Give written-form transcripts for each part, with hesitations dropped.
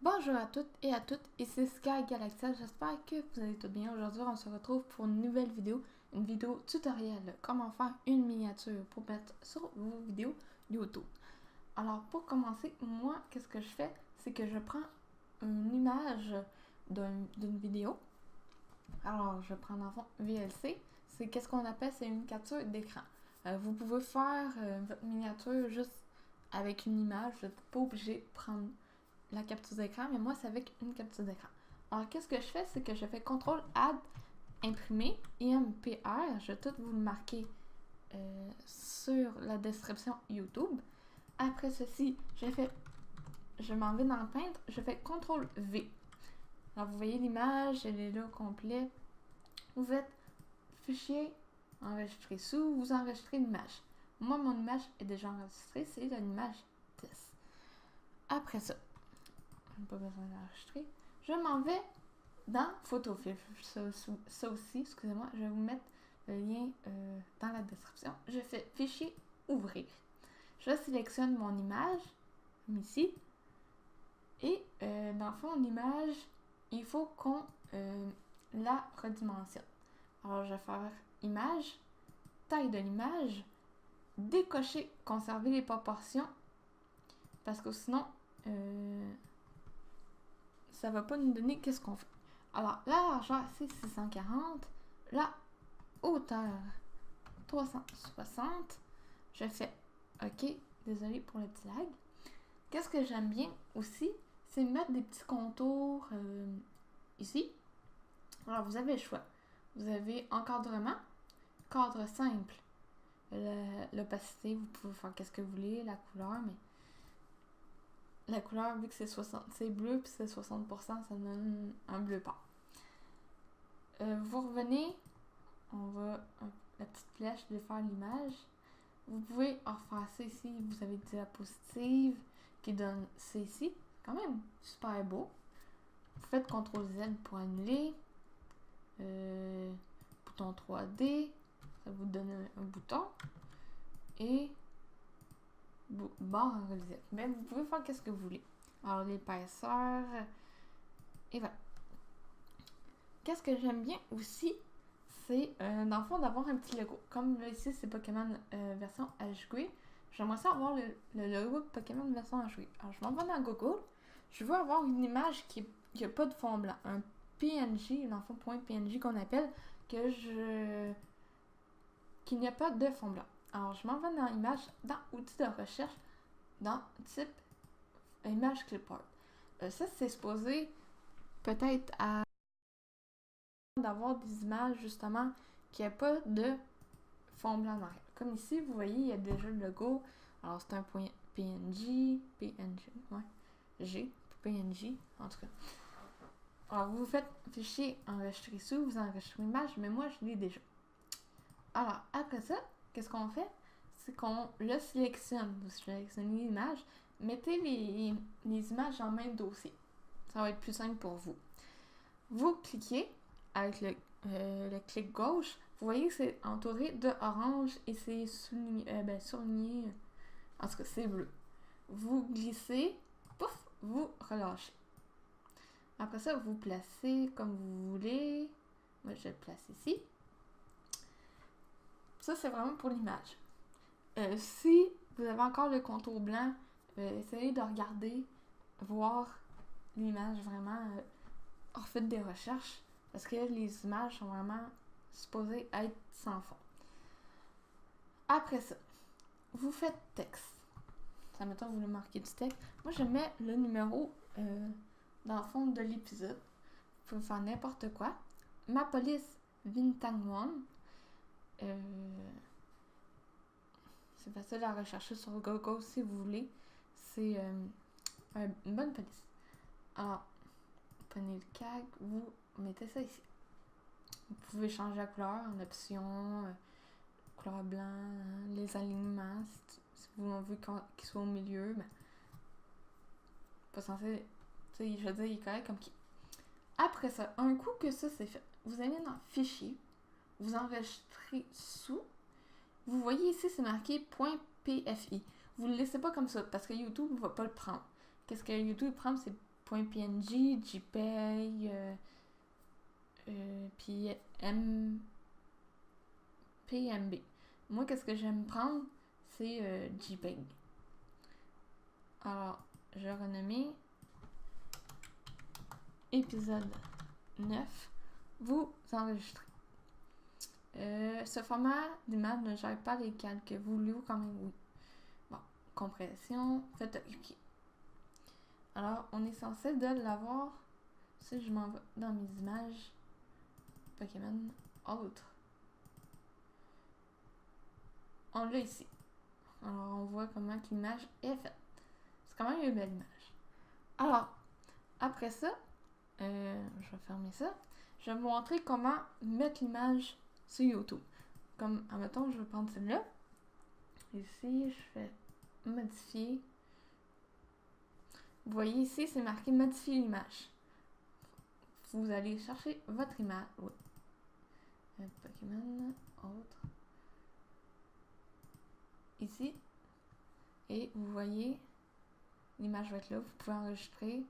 Bonjour à toutes et à toutes, ici Sky Galaxia, j'espère que vous allez tous bien. Aujourd'hui, on se retrouve pour une nouvelle vidéo, une vidéo tutoriel, comment faire une miniature pour mettre sur vos vidéos YouTube. Alors, pour commencer, moi, qu'est-ce que je fais, c'est que je prends une image d'une vidéo. Alors, je prends dans le fond VLC, c'est qu'est-ce qu'on appelle, c'est une capture d'écran. Vous pouvez faire votre miniature juste avec une image, vous n'êtes pas obligé de prendre la capture d'écran, mais moi, c'est avec une capture d'écran. Alors, qu'est-ce que je fais? C'est que je fais CTRL-AD, imprimer, IMPR. Je vais tout vous le marquer sur la description YouTube. Après ceci, je m'en vais dans le peintre, je fais CTRL-V. Alors, vous voyez l'image, elle est là au complet. Vous faites fichier, enregistrer sous, vous enregistrez l'image. Moi, mon image est déjà enregistrée, c'est une image test. Après ça, pas besoin d'enregistrer. Je m'en vais dans Photofiltre. Ça aussi, excusez-moi, je vais vous mettre le lien dans la description. Je fais fichier ouvrir. Je sélectionne mon image, comme ici. Et dans le fond, l'image, il faut qu'on la redimensionne. Alors, je vais faire image, taille de l'image, décocher, conserver les proportions, parce que sinon, ça va pas nous donner qu'est-ce qu'on fait. Alors, la largeur, c'est 640. La hauteur, 360. Je fais OK. Désolé pour le petit lag. Qu'est-ce que j'aime bien aussi, c'est mettre des petits contours ici. Alors, vous avez le choix. Vous avez encadrement, cadre simple. L'opacité, vous pouvez faire qu'est-ce que vous voulez, la couleur, mais la couleur, vu que c'est bleu puis c'est 60%, ça donne un bleu pâle. Vous revenez, on va la petite flèche de faire l'image. Vous pouvez en refaire ça ici, vous avez des diapositives qui donnent ça ici. Quand même super beau. Vous faites CTRL Z pour annuler. Bouton 3D, ça vous donne un bouton. Et barre en relief. Mais vous pouvez faire qu'est-ce que vous voulez. Alors l'épaisseur. Et voilà. Qu'est-ce que j'aime bien aussi, c'est dans le fond d'avoir un petit logo. Comme là ici c'est Pokémon version HG, j'aimerais ça avoir le logo de Pokémon version HG. Alors je m'en vais dans Google, je veux avoir une image qui n'a pas de fond blanc, un PNG, dans le fond .png qu'on appelle, qu'il n'y a pas de fond blanc. Alors je m'en vais dans image, dans outils de recherche, dans type image clipart. Ça c'est supposé peut-être à d'avoir des images justement qui n'ont pas de fond blanc en arrière. Comme ici, vous voyez, il y a déjà le logo. Alors c'est un point PNG, PNG, en tout cas. Alors vous faites fichier enregistrer sous, vous enregistrez l'image, mais moi je l'ai déjà. Alors après ça, qu'est-ce qu'on fait? C'est qu'on le sélectionne. Vous sélectionnez l'image, mettez les images en même dossier. Ça va être plus simple pour vous. Vous cliquez avec le clic gauche, vous voyez que c'est entouré de orange et c'est surligné, en tout cas c'est bleu. Vous glissez, pouf, vous relâchez. Après ça, vous placez comme vous voulez. Moi, je le place ici. Ça, c'est vraiment pour l'image. Si vous avez encore le contour blanc, essayez de regarder, voir l'image vraiment, refaites des recherches. Parce que les images sont vraiment supposées être sans fond. Après ça, vous faites texte. Ça mettons vous le marquez du texte. Moi, je mets le numéro dans le fond de l'épisode. Vous pouvez faire n'importe quoi. Ma police Vintang-One. C'est facile à rechercher sur Google si vous voulez. C'est une bonne police. Alors, prenez le CAG, vous mettez ça ici. Vous pouvez changer la couleur en option, couleur blanc, les alignements, si vous voulez qu'il soit au milieu, mais pas censé, tu sais, je veux dire, il est correct comme qui. Après ça, un coup que ça c'est fait, vous allez dans Fichier, vous enregistrez sous, vous voyez ici c'est marqué .pfi. Vous ne le laissez pas comme ça parce que YouTube ne va pas le prendre. Qu'est-ce que YouTube prend, c'est .png, JPEG, puis PMB. Moi, qu'est-ce que j'aime prendre? C'est JPEG. Alors, je vais renommer épisode 9. Vous enregistrez. Ce format d'image ne gère pas les calques. Voulez-vous quand même? Oui. Bon, compression, faites OK. Alors, on est censé de l'avoir. Si je m'en vais dans mes images, Pokémon autre. On l'a ici. Alors, on voit comment l'image est faite. C'est quand même une belle image. Alors, après ça, je vais fermer ça. Je vais vous montrer comment mettre l'image sur YouTube. Comme, admettons, je vais prendre celle-là. Ici, je fais modifier. Vous voyez ici, c'est marqué modifier l'image. Vous allez chercher votre image. Oui. Pokémon, autre. Ici. Et vous voyez, l'image va être là. Vous pouvez enregistrer.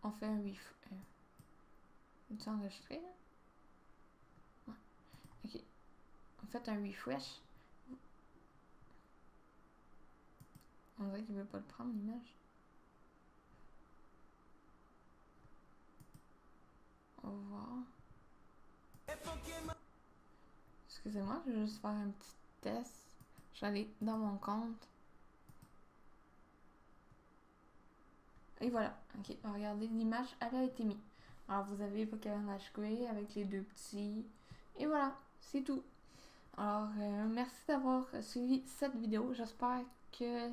On fait un refresh. Tu enregistré là? Ouais. Ok. On fait un refresh. On dirait qu'il veut pas le prendre l'image. On va voir. Excusez-moi, je vais juste faire un petit test. Je vais aller dans mon compte. Et voilà. Ok, regardez, l'image, elle a été mise. Alors, vous avez Pokémon HQ avec les deux petits. Et voilà, c'est tout. Alors, merci d'avoir suivi cette vidéo. J'espère que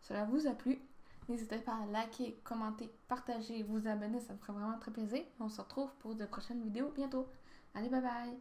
cela vous a plu. N'hésitez pas à liker, commenter, partager, vous abonner. Ça me ferait vraiment très plaisir. On se retrouve pour de prochaines vidéos bientôt. Allez, bye bye!